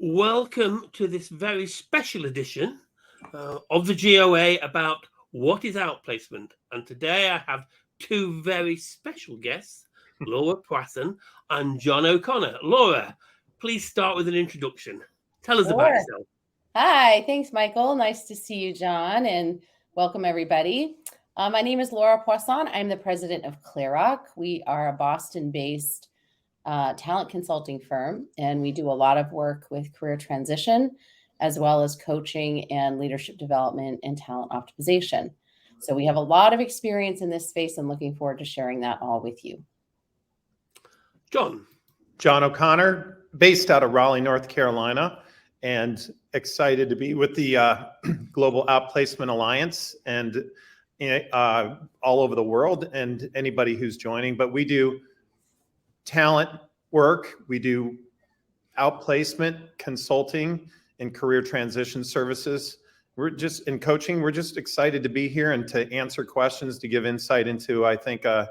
Welcome to this very special edition of the GOA about what is outplacement. And today I have two very special guests, Laura Poisson and John O'Connor. Laura, please start with an introduction. Tell us about Sure. yourself. Hi, thanks, Michael. Nice to see you, John, and welcome everybody. My name is Laura Poisson. I'm the president of ClearRock. We are a Boston-based talent consulting firm, and we do a lot of work with career transition, as well as coaching and leadership development and talent optimization. So we have a lot of experience in this space and looking forward to sharing that all with you. John. John O'Connor, based out of Raleigh, North Carolina, and excited to be with the Global Outplacement Alliance and all over the world and anybody who's joining. But we do talent work, we do outplacement consulting and career transition services. We're just in coaching. We're just excited to be here and to answer questions, to give insight into, I think, a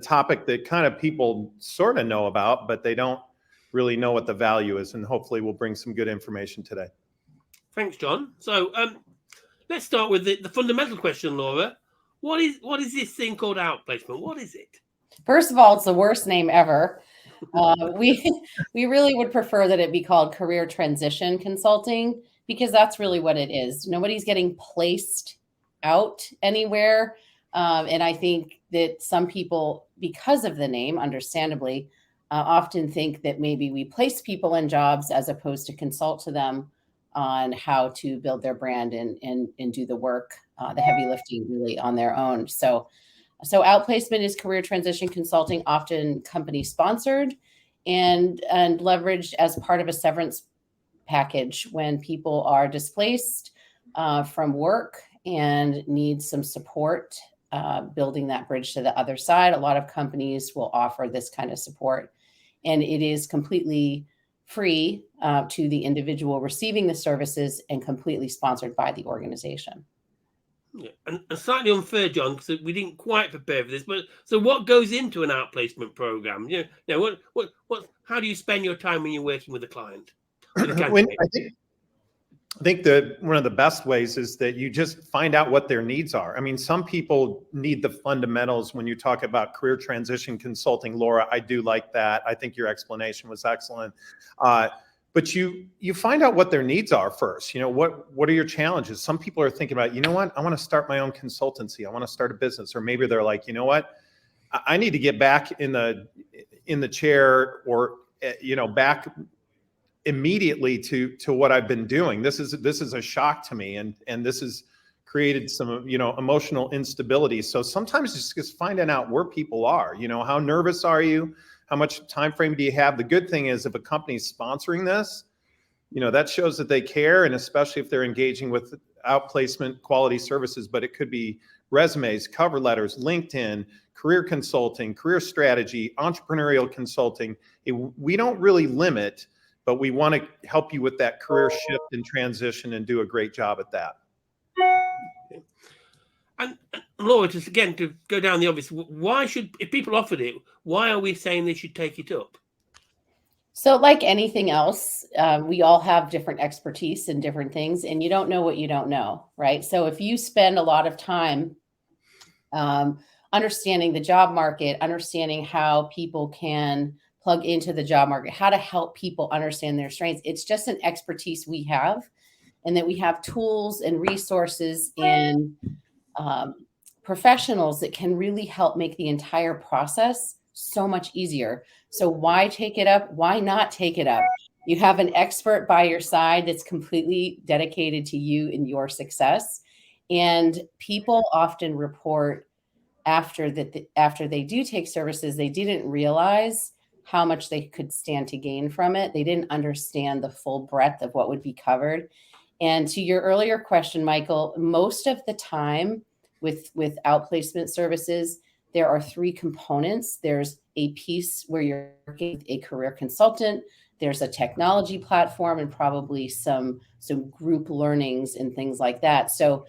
topic that kind of people sort of know about, but they don't really know what the value is. And hopefully we'll bring some good information today. Thanks, John. So let's start with the fundamental question, Laura. What is this thing called outplacement? What is it? First of all, it's the worst name ever. We really would prefer that it be called career transition consulting, because that's really what it is. Nobody's getting placed out anywhere. And I think that some people, because of the name, understandably, often think that maybe we place people in jobs as opposed to consult to them on how to build their brand and do the work, the heavy lifting really on their own. So outplacement is career transition consulting, often company sponsored and leveraged as part of a severance package when people are displaced from work and need some support building that bridge to the other side. A lot of companies will offer this kind of support, and it is completely free to the individual receiving the services and completely sponsored by the organization. Yeah. And slightly unfair, John, because we didn't quite prepare for this. But so, what goes into an outplacement program? What? How do you spend your time when you're working with a client? I think that one of the best ways is that you just find out what their needs are. I mean, some people need the fundamentals when you talk about career transition consulting. Laura, I do like that. I think your explanation was excellent. But you find out what their needs are first. You know, what are your challenges? Some people are thinking about, you know what, I want to start my own consultancy. I want to start a business. Or maybe they're like, you know what, I need to get back in the chair, or back immediately to what I've been doing. This is a shock to me, and this has created some emotional instability. So sometimes it's just finding out where people are. How nervous are you? How much time frame do you have? The good thing is, if a company's sponsoring this, that shows that they care, and especially if they're engaging with outplacement quality services. But it could be resumes, cover letters, LinkedIn, career consulting, career strategy, entrepreneurial consulting. We don't really limit, but we want to help you with that career shift and transition and do a great job at that. And Laura, just again to go down the obvious, if people offered it, why are we saying they should take it up? So like anything else, we all have different expertise in different things, and you don't know what you don't know, right? So if you spend a lot of time understanding the job market, understanding how people can plug into the job market, how to help people understand their strengths, it's just an expertise we have, and that we have tools and resources and professionals that can really help make the entire process so much easier. So why take it up? Why not take it up? You have an expert by your side that's completely dedicated to you and your success. And people often report after they do take services, they didn't realize how much they could stand to gain from it. They didn't understand the full breadth of what would be covered. And to your earlier question, Michael, most of the time with outplacement services, there are three components. There's a piece where you're working with a career consultant. There's a technology platform, and probably some group learnings and things like that. So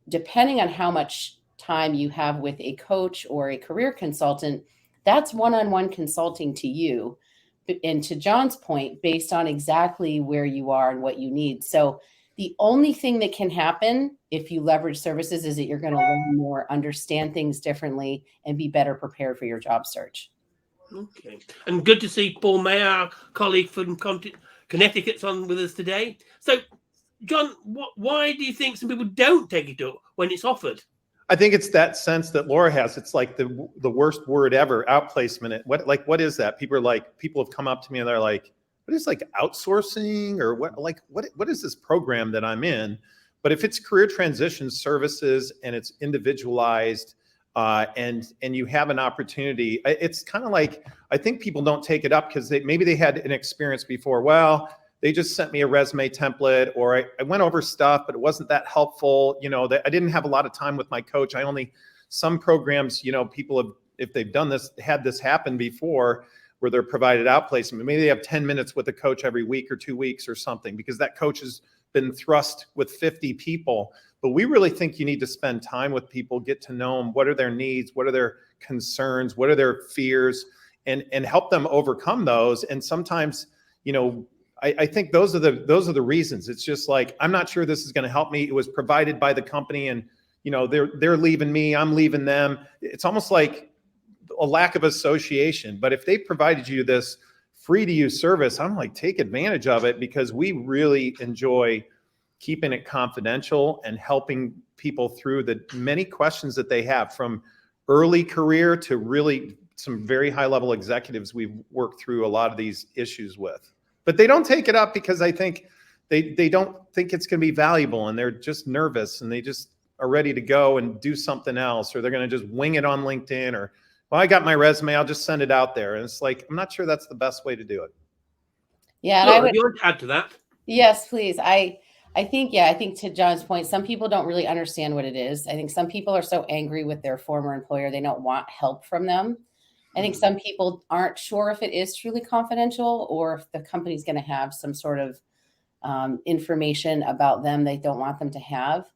depending on how much time you have with a coach or a career consultant, that's one-on-one consulting to you. and to John's point, based on exactly where you are and what you need. So the only thing that can happen if you leverage services is that you're going to learn more, understand things differently, and be better prepared for your job search. Okay. And good to see Paul May, our colleague from Connecticut's on with us today. So, John, why do you think some people don't take it up when it's offered? I think it's that sense that Laura has. It's like the worst word ever, outplacement. What is that? People have come up to me and they're like, what is like outsourcing, or what is this program that I'm in? But if it's career transition services and it's individualized, and you have an opportunity, it's kind of like, I think people don't take it up because maybe they had an experience before. Well, they just sent me a resume template, or I went over stuff, but it wasn't that helpful. I didn't have a lot of time with my coach. Some programs, people have, if they've had this happen before, where they're provided outplacement, maybe they have 10 minutes with a coach every week or 2 weeks or something, because that coach has been thrust with 50 people. But we really think you need to spend time with people, get to know them. What are their needs? What are their concerns? What are their fears? And help them overcome those. And sometimes, I think those are the reasons. It's just like, I'm not sure this is going to help me. It was provided by the company, and they're leaving me, I'm leaving them. It's almost like a lack of association. But if they provided you this free to use service, I'm like, take advantage of it, because we really enjoy keeping it confidential and helping people through the many questions that they have, from early career to really some very high level executives we've worked through a lot of these issues with. But they don't take it up because I think they don't think it's going to be valuable, and they're just nervous, and they just are ready to go and do something else, or they're going to just wing it on LinkedIn, or, well, I got my resume, I'll just send it out there. And it's like, I'm not sure that's the best way to do it. Yeah, and I would, you want to add to that? Yes, please. I think to John's point, some people don't really understand what it is. I think some people are so angry with their former employer, they don't want help from them. I think some people aren't sure if it is truly confidential, or if the company's going to have some sort of information about them they don't want them to have.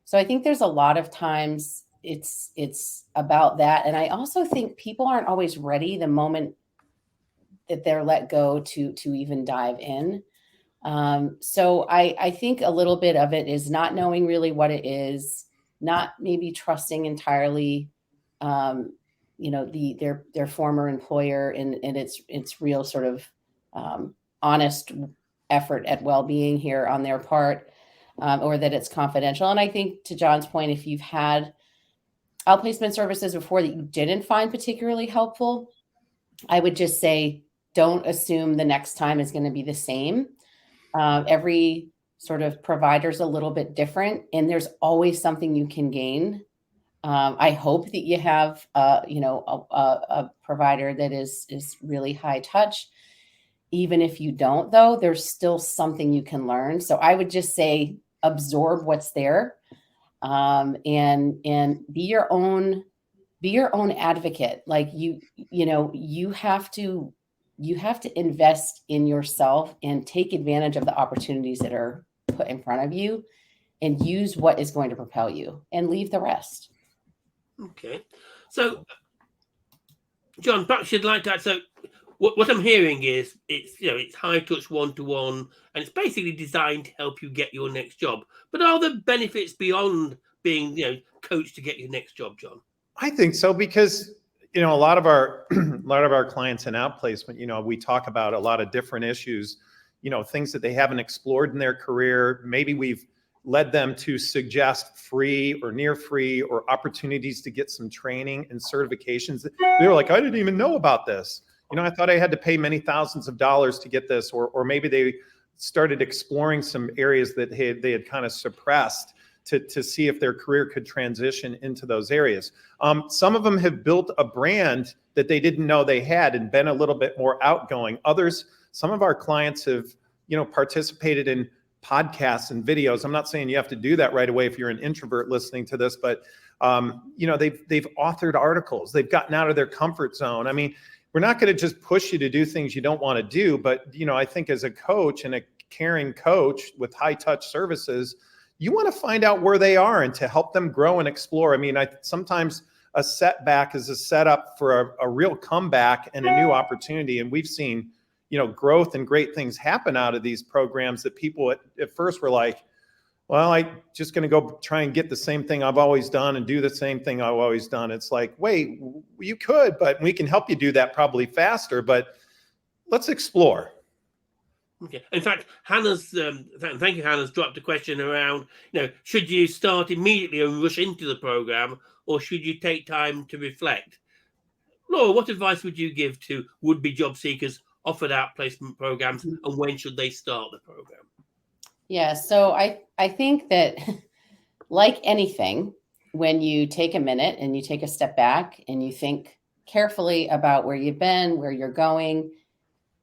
So I think there's a lot of times it's about that. And I also think people aren't always ready the moment that they're let go to even dive in. So I think a little bit of it is not knowing really what it is, not maybe trusting entirely their former employer and its real sort of honest effort at well-being here on their part, or that it's confidential. And I think, to John's point, if you've had outplacement services before that you didn't find particularly helpful, I would just say, don't assume the next time is going to be the same. Every sort of provider is a little bit different, and there's always something you can gain. I hope that you have, a provider that is really high touch. Even if you don't, though, there's still something you can learn. So I would just say, absorb what's there, and be your own advocate. Like you have to invest in yourself and take advantage of the opportunities that are put in front of you, and use what is going to propel you, and leave the rest. Okay. So, John, perhaps you'd like to add, so what I'm hearing is it's high touch, one-to-one, and it's basically designed to help you get your next job. But are there benefits beyond being, coached to get your next job, John? I think so, because a lot of our clients in outplacement, we talk about a lot of different issues, things that they haven't explored in their career. Maybe we've led them to suggest free or near free or opportunities to get some training and certifications. They were like, I didn't even know about this. I thought I had to pay many thousands of dollars to get this, or maybe they started exploring some areas that they had kind of suppressed to see if their career could transition into those areas. Some of them have built a brand that they didn't know they had and been a little bit more outgoing. Others, some of our clients have, participated in podcasts and videos. I'm not saying you have to do that right away if you're an introvert listening to this, but they've authored articles. They've gotten out of their comfort zone. I mean, we're not going to just push you to do things you don't want to do, but I think as a coach and a caring coach with high touch services, you want to find out where they are and to help them grow and explore. I mean, sometimes a setback is a setup for a real comeback and a new opportunity. And we've seen, growth and great things happen out of these programs that people at first were like, well, I'm just going to go try and get the same thing I've always done and do the same thing I've always done. It's like, wait, you could, but we can help you do that probably faster, but let's explore. Okay. In fact, Hannah's, thank you, Hannah's dropped a question around, should you start immediately and rush into the program, or should you take time to reflect? Laura, what advice would you give to would-be job seekers offered outplacement programs, and when should they start the program? Yeah, so I think that like anything, when you take a minute and you take a step back and you think carefully about where you've been, where you're going,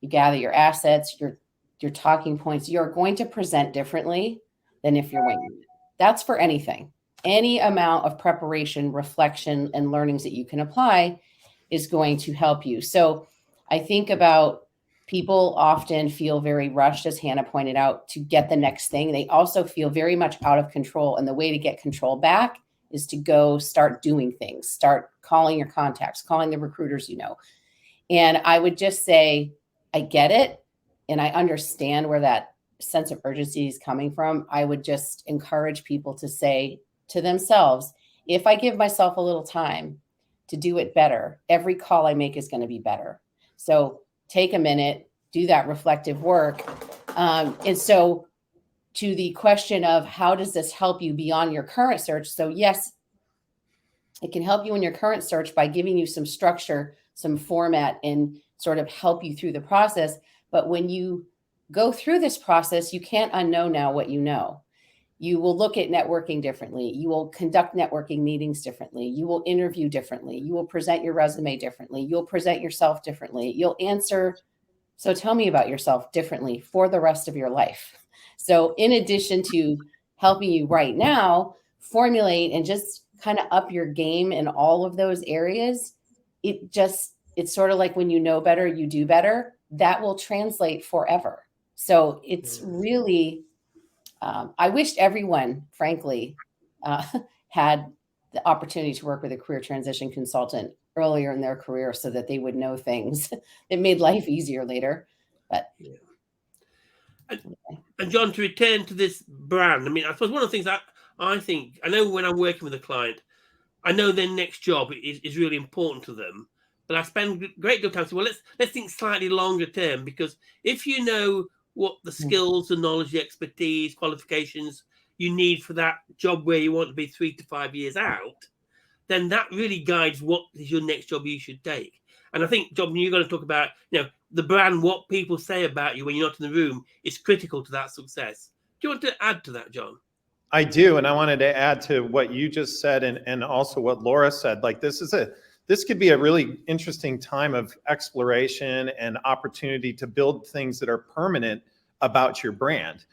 you gather your assets, your talking points, you're going to present differently than if you're winging it. That's for anything. Any amount of preparation, reflection, and learnings that you can apply is going to help you. So I think about people often feel very rushed, as Hannah pointed out, to get the next thing. They also feel very much out of control. And the way to get control back is to go start doing things, start calling your contacts, calling the recruiters you know. And I would just say, I get it. And I understand where that sense of urgency is coming from. I would just encourage people to say to themselves, if I give myself a little time to do it better, every call I make is going to be better. So take a minute, do that reflective work. And so to the question of how does this help you beyond your current search? So yes, it can help you in your current search by giving you some structure, some format, and sort of help you through the process. But when you go through this process, you can't unknow now what you know. You will look at networking differently. You will conduct networking meetings differently. You will interview differently. You will present your resume differently. You'll present yourself differently. You'll answer, so tell me about yourself differently for the rest of your life. So in addition to helping you right now formulate and just kind of up your game in all of those areas, it's sort of like when you know better, you do better. That will translate forever. So it's really, I wished everyone, frankly, had the opportunity to work with a career transition consultant earlier in their career so that they would know things that made life easier later. But and John, to return to this brand, I mean, I suppose one of the things that I know when I'm working with a client, I know their next job is really important to them. But I spend a great deal of time saying, well, let's think slightly longer term, because if you know what the skills, the knowledge, the expertise, qualifications you need for that job where you want to be 3 to 5 years out, then that really guides what is your next job you should take. And I think, John, you're going to talk about, the brand, what people say about you when you're not in the room is critical to that success. Do you want to add to that, John? I do. And I wanted to add to what you just said and also what Laura said. Like this could be a really interesting time of exploration and opportunity to build things that are permanent about your brand.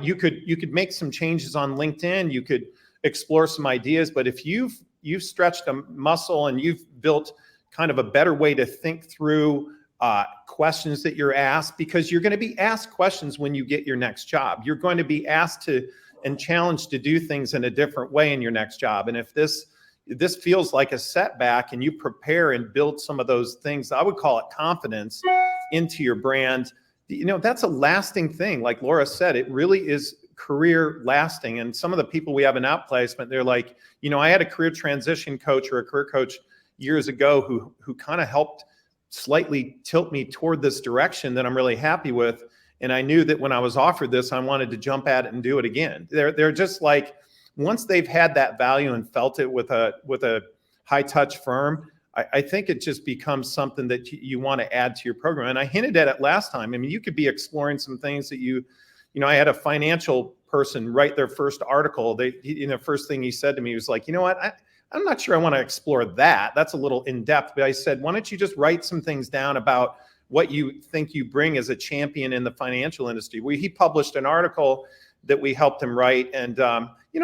You could make some changes on LinkedIn. You could explore some ideas, but if you've stretched a muscle and you've built kind of a better way to think through questions that you're asked, because you're going to be asked questions when you get your next job. You're going to be asked to and challenged to do things in a different way in your next job. And if this feels like a setback and you prepare and build some of those things, I would call it confidence into your brand, that's a lasting thing. Like Laura said, it really is career lasting. And some of the people we have in Outplacement, they're like, I had a career transition coach or a career coach years ago who kind of helped slightly tilt me toward this direction that I'm really happy with. And I knew that when I was offered this, I wanted to jump at it and do it again. They're just like, once they've had that value and felt it with a high touch firm, I think it just becomes something that you want to add to your program. And I hinted at it last time. I mean, you could be exploring some things that I had a financial person write their first article. First thing he said to me was like, I'm not sure I want to explore that. That's a little in depth. But I said, why don't you just write some things down about what you think you bring as a champion in the financial industry? He published an article that we helped him write. And,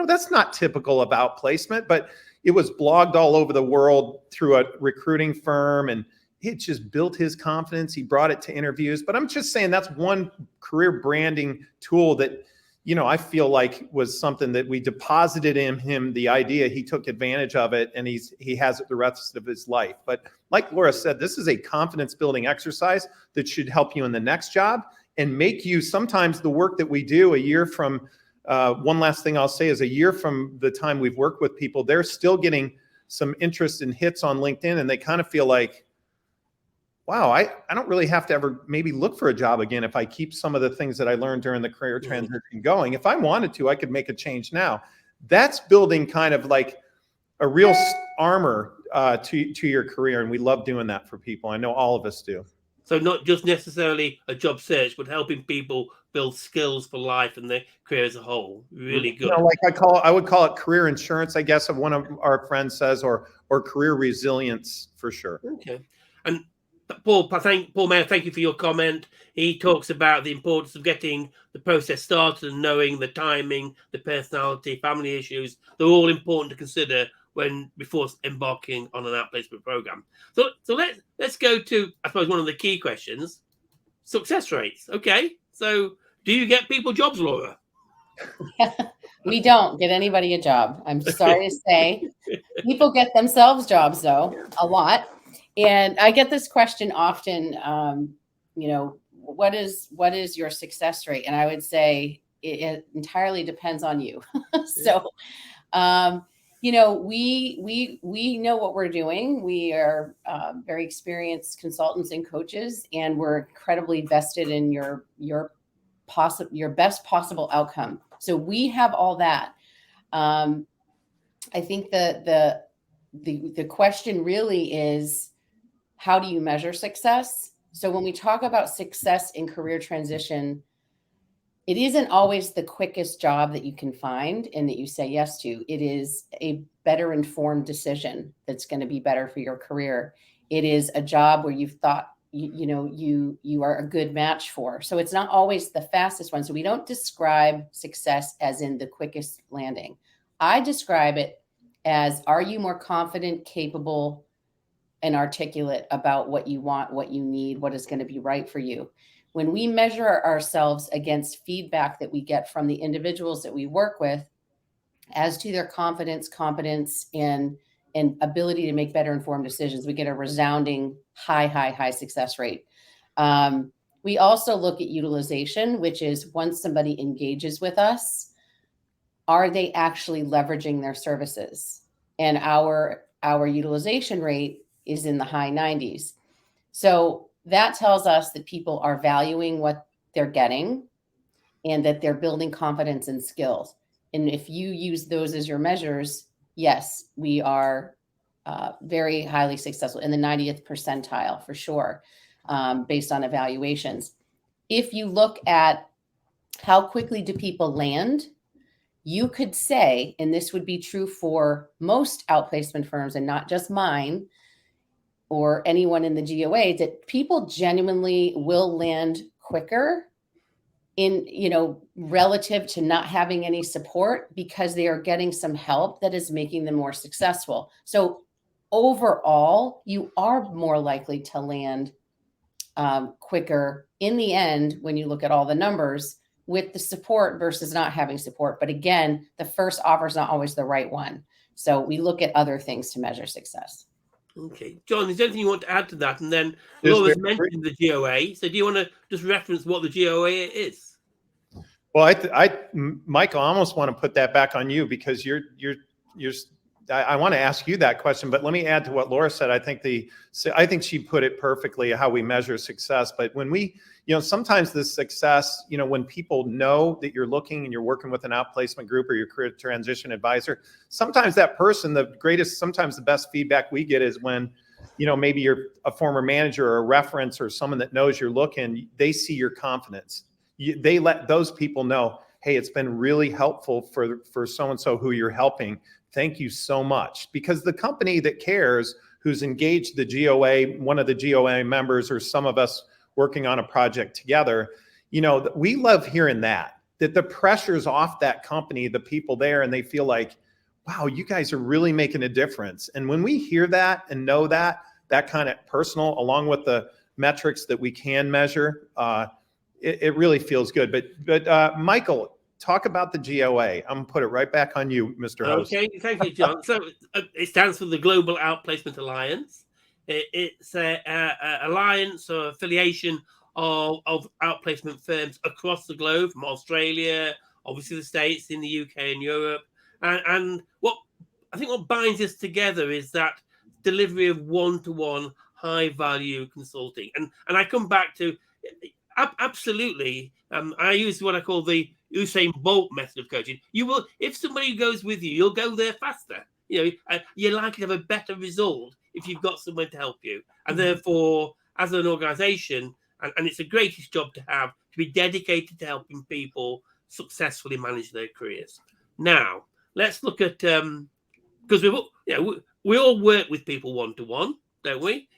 that's not typical of Outplacement, but it was blogged all over the world through a recruiting firm, and it just built his confidence. He brought it to interviews. But I'm just saying that's one career branding tool that I feel like was something that we deposited in him, the idea. He took advantage of it, and he has it the rest of his life. But like Laura said, this is a confidence building exercise that should help you in the next job and make you, sometimes the work that we do a year from, one last thing I'll say is, a year from the time we've worked with people, they're still getting some interest and hits on LinkedIn, and they kind of feel like, wow, I don't really have to ever maybe look for a job again if I keep some of the things that I learned during the career transition going. If I wanted to, I could make a change now. That's building kind of like a real armor to your career, and we love doing that for people. I know all of us do. So not just necessarily a job search, but helping people build skills for life and their career as a whole. Really good. Like I would call it career insurance, I guess, if one of our friends says, or career resilience for sure. Okay. And Paul Mayer, thank you for your comment. He talks about the importance of getting the process started and knowing the timing, the personality, family issues. They're all important to consider before embarking on an outplacement program. So let's go to, I suppose, one of the key questions: success rates. Okay, so do you get people jobs, Laura? We don't get anybody a job. I'm sorry to say. People get themselves jobs, though, a lot. And I get this question often. What is your success rate? And I would say it entirely depends on you. So. We know what we're doing. We are very experienced consultants and coaches, and we're incredibly vested in your best possible outcome. So we have all that. I think the question really is, how do you measure success? So when we talk about success in career transition, it isn't always the quickest job that you can find and that you say yes to. It is a better informed decision that's going to be better for your career. It is a job where you've thought you are a good match for. So it's not always the fastest one. So we don't describe success as in the quickest landing. I describe it as, are you more confident, capable, and articulate about what you want, what you need, what is going to be right for you? When we measure ourselves against feedback that we get from the individuals that we work with as to their confidence, competence, and ability to make better informed decisions, we get a resounding high success rate. We also look at utilization, which is once somebody engages with us, are they actually leveraging their services? And our utilization rate is in the high 90s. So that tells us that people are valuing what they're getting and that they're building confidence and skills. And if you use those as your measures, yes, we are very highly successful, in the 90th percentile for sure, based on evaluations. If you look at how quickly do people land, you could say, and this would be true for most outplacement firms and not just mine, or anyone in the GOA, that people genuinely will land quicker in, relative to not having any support, because they are getting some help that is making them more successful. So overall, you are more likely to land quicker in the end when you look at all the numbers with the support versus not having support. But again, the first offer is not always the right one. So we look at other things to measure success. Okay, John, is there anything you want to add to that? And then Laura's mentioned the GOA. So do you want to just reference what the GOA is? Well, Michael, I almost want to put that back on you, because I want to ask you that question, but let me add to what Laura said. I think she put it perfectly, how we measure success. But when we, sometimes the success, when people know that you're looking and you're working with an outplacement group or your career transition advisor, sometimes that person, sometimes the best feedback we get is when, maybe you're a former manager or a reference or someone that knows you're looking, they see your confidence. They let those people know, hey, it's been really helpful for so-and-so who you're helping. Thank you so much. Because the company that cares, who's engaged the GOA, one of the GOA members, or some of us working on a project together, we love hearing that the pressure's off that company, the people there, and they feel like, wow, you guys are really making a difference. And when we hear that and know that kind of personal, along with the metrics that we can measure, it really feels good. But Michael, talk about the GOA. I'm going to put it right back on you, Mr. Host. Okay, thank you, John. So it stands for the Global Outplacement Alliance. It's a alliance or affiliation of outplacement firms across the globe, from Australia, obviously the States, in the UK and Europe. And what I think what binds us together is that delivery of one-to-one high-value consulting. And I come back to absolutely. I use what I call the Usain Bolt method of coaching. You will, if somebody goes with you, you'll go there faster. You're likely to have a better result if you've got someone to help you. And therefore, as an organization, and it's the greatest job to have, to be dedicated to helping people successfully manage their careers. Now, let's look at because we all work with people one-to-one, don't we?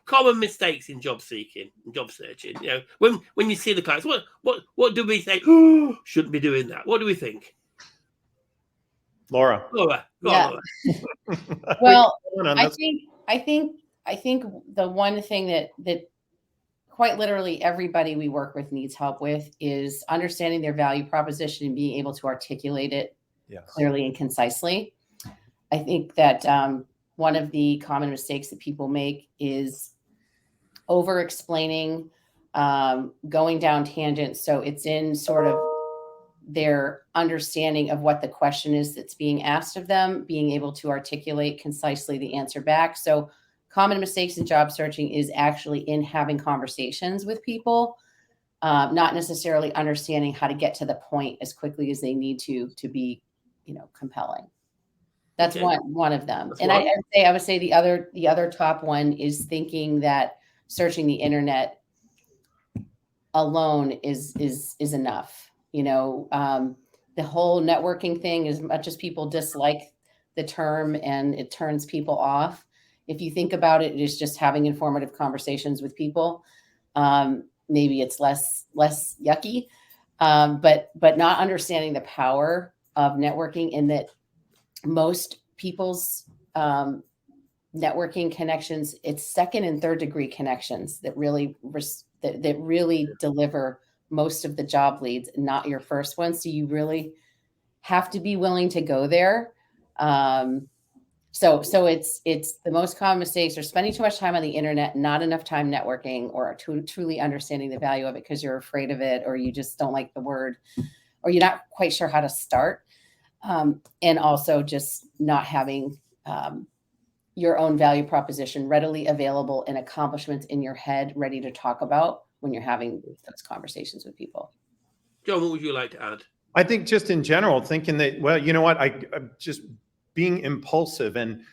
Common mistakes in job seeking and job searching. When you see the clients, what do we say? Oh, shouldn't be doing that. What do we think? Laura. Go on, Laura. Well, I think the one thing that quite literally everybody we work with needs help with is understanding their value proposition and being able to articulate it clearly and concisely. I think that one of the common mistakes that people make is over explaining, going down tangents. So it's in sort of their understanding of what the question is that's being asked of them, being able to articulate concisely the answer back. So common mistakes in job searching is actually in having conversations with people, not necessarily understanding how to get to the point as quickly as they need to be, compelling. That's one of them. And I would say the other top one is thinking that searching the internet alone is enough. The whole networking thing, as much as people dislike the term and it turns people off, if you think about it, it is just having informative conversations with people. Maybe it's less yucky, but not understanding the power of networking, in that most people's networking connections, it's second and third degree connections that really deliver most of the job leads, not your first one. So you really have to be willing to go there. So it's the most common mistakes are spending too much time on the internet, not enough time networking, or truly understanding the value of it because you're afraid of it, or you just don't like the word, or you're not quite sure how to start. And also just not having your own value proposition readily available and accomplishments in your head ready to talk about when you're having those conversations with people. John, what would you like to add? I think just in general, thinking that, well, you know what, I'm just being impulsive and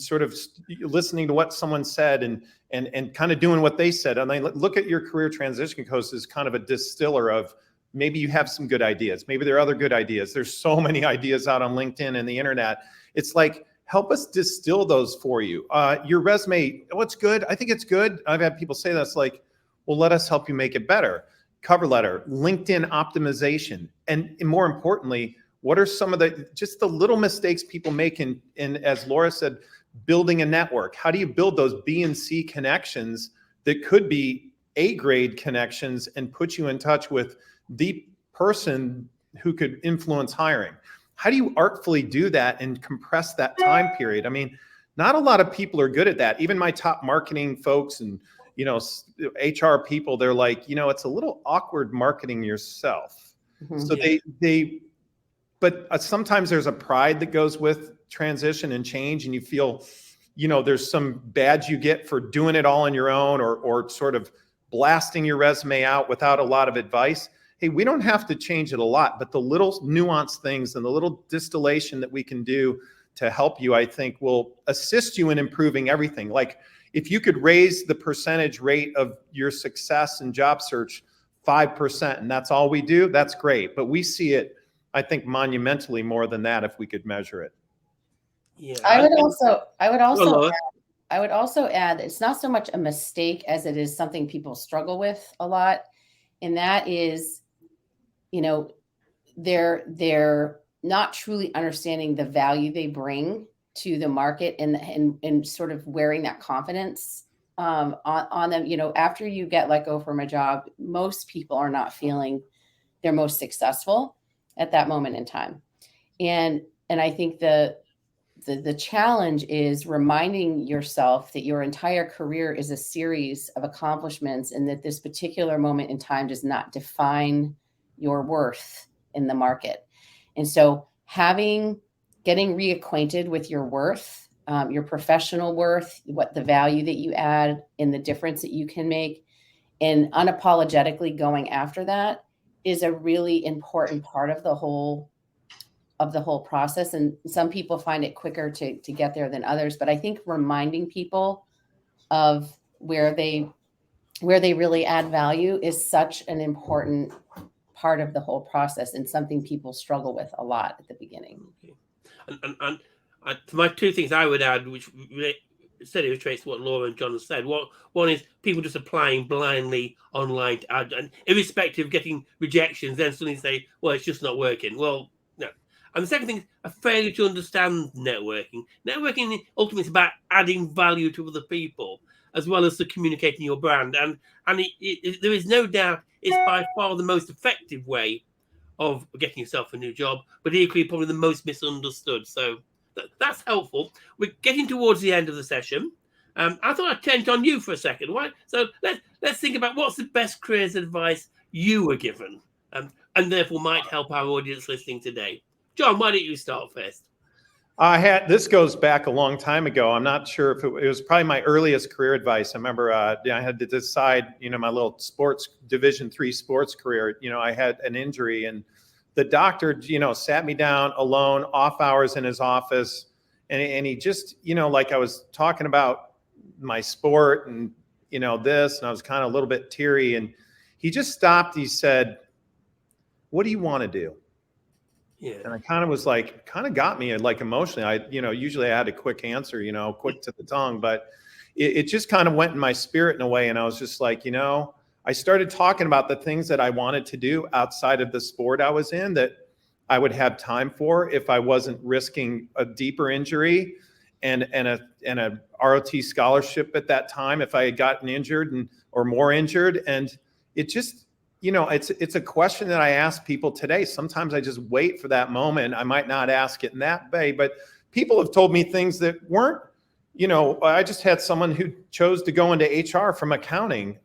sort of listening to what someone said and kind of doing what they said. And I look at your career transition coach as kind of a distiller of, maybe you have some good ideas. Maybe there are other good ideas. There's so many ideas out on LinkedIn and the internet. It's like, help us distill those for you. Your resume, what's good? I think it's good. I've had people say that's like, well, let us help you make it better. Cover letter, LinkedIn optimization. And more importantly, what are some of the little mistakes people make in, as Laura said, building a network? How do you build those B and C connections that could be A-grade connections and put you in touch with the person who could influence hiring? How do you artfully do that and compress that time period? I mean, not a lot of people are good at that. Even my top marketing folks and, HR people, they're like, it's a little awkward marketing yourself. Mm-hmm. So but sometimes there's a pride that goes with transition and change, and you feel, there's some badge you get for doing it all on your own, or sort of blasting your resume out without a lot of advice. Hey, we don't have to change it a lot, but the little nuanced things and the little distillation that we can do to help you, I think, will assist you in improving everything. Like, if you could raise the percentage rate of your success in job search 5%, and that's all we do, that's great. But we see it, I think, monumentally more than that if we could measure it. Yeah. I would also add that it's not so much a mistake as it is something people struggle with a lot. And that is, they're not truly understanding the value they bring to the market and sort of wearing that confidence on them. After you get let go from a job, most people are not feeling they're most successful at that moment in time. And I think the challenge is reminding yourself that your entire career is a series of accomplishments, and that this particular moment in time does not define your worth in the market. And so getting reacquainted with your worth, your professional worth, what the value that you add and the difference that you can make, and unapologetically going after that is a really important part of the whole process. And some people find it quicker to get there than others. But I think reminding people of where they really add value is such an important part of the whole process, and something people struggle with a lot at the beginning. Okay. And to my two things I would add, which said illustrates what Laura and John have said. One is people just applying blindly online to add, and irrespective of getting rejections, then suddenly say, well, it's just not working. Well, no. And the second thing is a failure to understand networking. Networking ultimately is about adding value to other people, as well as to communicating your brand. And there is no doubt it's by far the most effective way of getting yourself a new job, but equally probably the most misunderstood. So that's helpful. We're getting towards the end of the session. I thought I'd turn on you for a second. Right? So let's think about what's the best careers advice you were given, and therefore might help our audience listening today. John, why don't you start first? This goes back a long time ago. I'm not sure if it was probably my earliest career advice. I remember I had to decide, my little Division III sports career. I had an injury, and the doctor, sat me down alone, off hours in his office, and he just, like I was talking about my sport and this, and I was kind of a little bit teary, and he just stopped. He said, "What do you want to do?" Yeah. And I kind of got me like emotionally. Usually I had a quick answer, quick to the tongue, but it just kind of went in my spirit in a way. And I was just like, I started talking about the things that I wanted to do outside of the sport I was in that I would have time for if I wasn't risking a deeper injury and a ROT scholarship at that time if I had gotten injured or more injured. And it just, it's a question that I ask people today. Sometimes I just wait for that moment. I might not ask it in that way, but people have told me things that weren't, I just had someone who chose to go into HR from accounting.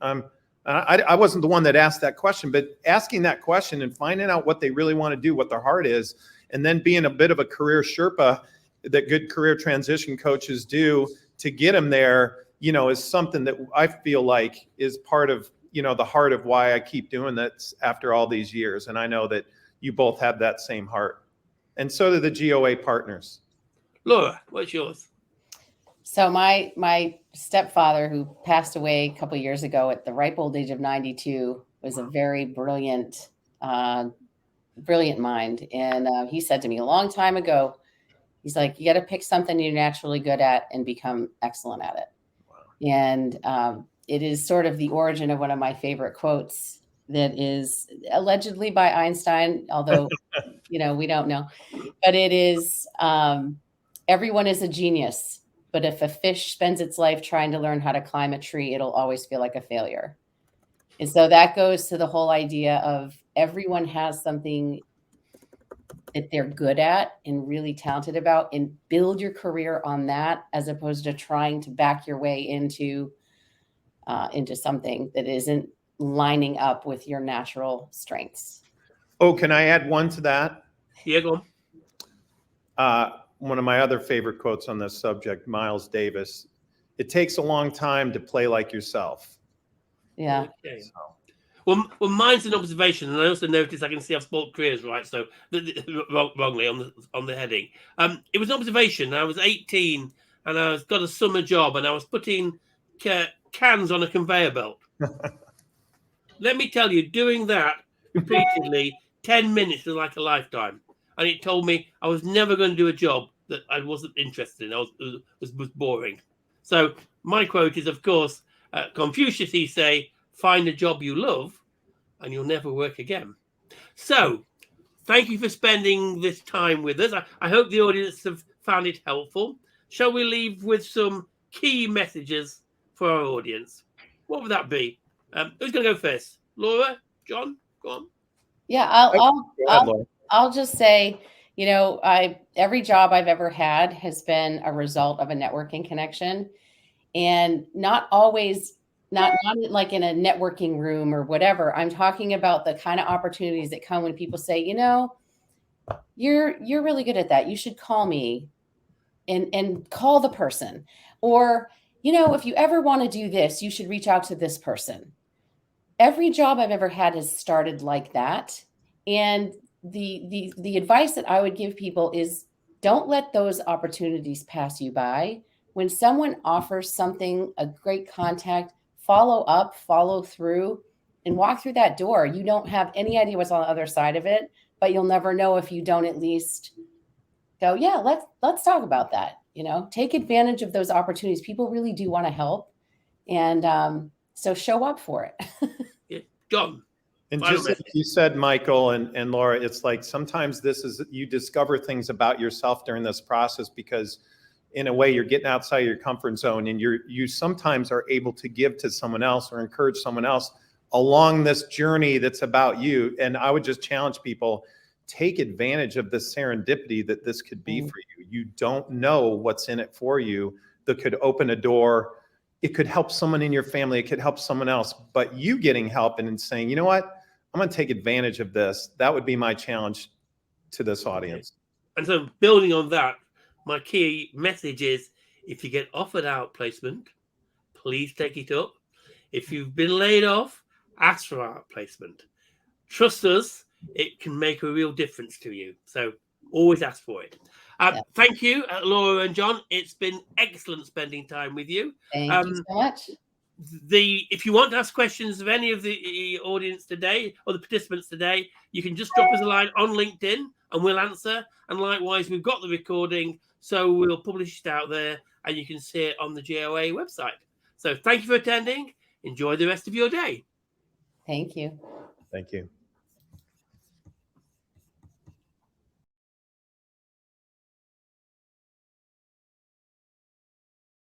I wasn't the one that asked that question, but asking that question and finding out what they really want to do, what their heart is, and then being a bit of a career Sherpa that good career transition coaches do to get them there, is something that I feel like is part of the heart of why I keep doing that after all these years. And I know that you both have that same heart. And so do the GOA partners. Laura, what's yours? So my stepfather, who passed away a couple of years ago at the ripe old age of 92, was a very brilliant mind. And he said to me a long time ago, he's like, you got to pick something you're naturally good at and become excellent at it. Wow. And it is sort of the origin of one of my favorite quotes that is allegedly by Einstein, although, we don't know. But it is, everyone is a genius, but if a fish spends its life trying to learn how to climb a tree, it'll always feel like a failure. And so that goes to the whole idea of everyone has something that they're good at and really talented about, and build your career on that, as opposed to trying to back your way into something that isn't lining up with your natural strengths. Oh, can I add one to that? Yeah, go on. One of my other favorite quotes on this subject, Miles Davis: "It takes a long time to play like yourself." Yeah. Okay. Well, mine's an observation, and I also noticed I can see I've spelled careers right, so wrongly on the heading. It was an observation. I was 18, and I got a summer job, and I was putting cans on a conveyor belt. Let me tell you, doing that repeatedly, 10 minutes was like a lifetime. And it told me I was never going to do a job that I wasn't interested in. Was boring. So my quote is, of course, Confucius, he say, find a job you love and you'll never work again. So thank you for spending this time with us. I hope the audience have found it helpful. Shall we leave with some key messages for our audience? What would that be? Who's going to go first? Laura? John? Go on. Yeah, Go ahead, Laura. I'll just say, every job I've ever had has been a result of a networking connection, and not always, not like in a networking room or whatever. I'm talking about the kind of opportunities that come when people say, you're really good at that. You should call me, and call the person. Or, if you ever want to do this, you should reach out to this person. Every job I've ever had has started like that. And the advice that I would give people is, don't let those opportunities pass you by. When someone offers something, a great contact, follow up, follow through, and walk through that door. You don't have any idea what's on the other side of it, but you'll never know if you don't at least go, yeah, let's talk about that. Take advantage of those opportunities. People really do want to help. And so show up for it. Yeah. John. And just like you said, Michael and Laura, it's like sometimes you discover things about yourself during this process, because in a way you're getting outside your comfort zone, and you sometimes are able to give to someone else or encourage someone else along this journey that's about you. And I would just challenge people, take advantage of the serendipity that this could be for you. You don't know what's in it for you that could open a door. It could help someone in your family. It could help someone else. But you getting help and saying, you know what, I'm going to take advantage of this. That would be my challenge to this audience. And so building on that, my key message is, if you get offered outplacement, please take it up. If you've been laid off, ask for outplacement. Trust us, it can make a real difference to you. So always ask for it. Thank you, Laura and John. It's been excellent spending time with you. Thank you so much. If you want to ask questions of any of the audience today or the participants today, you can just drop us a line on LinkedIn and we'll answer. And likewise, we've got the recording, so we'll publish it out there and you can see it on the GOA website. So thank you for attending. Enjoy the rest of your day. Thank you. Thank you.